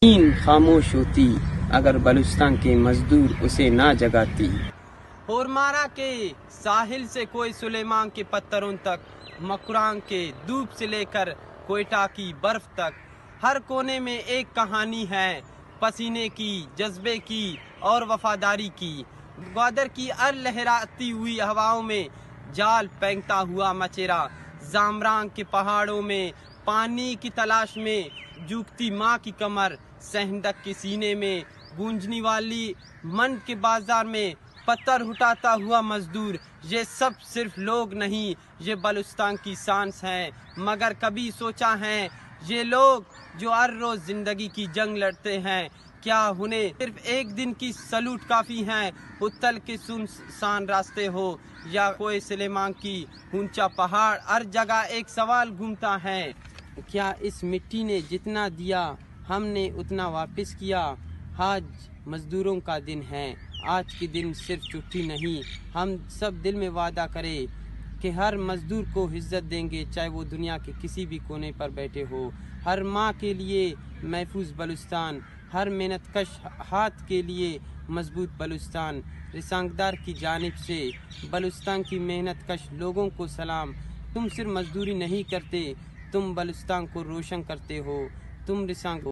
زمین خاموش ہوتی اگر بلوچستان کے مزدور اسے نہ جگاتی۔ ہورمارا کے ساحل سے کوئی سلیمان کے پتھروں تک، مکران کے دھوپ سے لے کر کوئٹہ کی برف تک، ہر کونے میں ایک کہانی ہے، پسینے کی، جذبے کی اور وفاداری کی۔ گوادر کی ہر لہراتی ہوئی ہواؤں میں جال پھینکتا ہوا مچیرا، زامران کے پہاڑوں میں پانی کی تلاش میں جھکتی ماں کی کمر، سہندک کے سینے میں گونجنے والی منڈ کے بازار میں پتھر اٹھاتا ہوا مزدور، یہ سب صرف لوگ نہیں، یہ بلوچستان کی سانس ہے۔ مگر کبھی سوچا ہے یہ لوگ جو ہر روز زندگی کی جنگ لڑتے ہیں، کیا انہیں صرف ایک دن کی سلوٹ کافی ہے؟ اتل کے سنسان راستے ہو یا کوئی سلیمان کی اونچا پہاڑ، ہر جگہ ایک سوال گھومتا ہے، کیا اس مٹی نے جتنا دیا ہم نے اتنا واپس کیا؟ آج مزدوروں کا دن ہے، آج کی دن صرف چھٹی نہیں، ہم سب دل میں وعدہ کریں کہ ہر مزدور کو عزت دیں گے، چاہے وہ دنیا کے کسی بھی کونے پر بیٹھے ہو۔ ہر ماں کے لیے محفوظ بلوچستان، ہر محنت کش ہاتھ کے لیے مضبوط بلوچستان۔ رسانگدار کی جانب سے بلوچستان کی محنت کش لوگوں کو سلام۔ تم صرف مزدوری نہیں کرتے، تم بلوچستان کو روشن کرتے ہو، تم رسانگ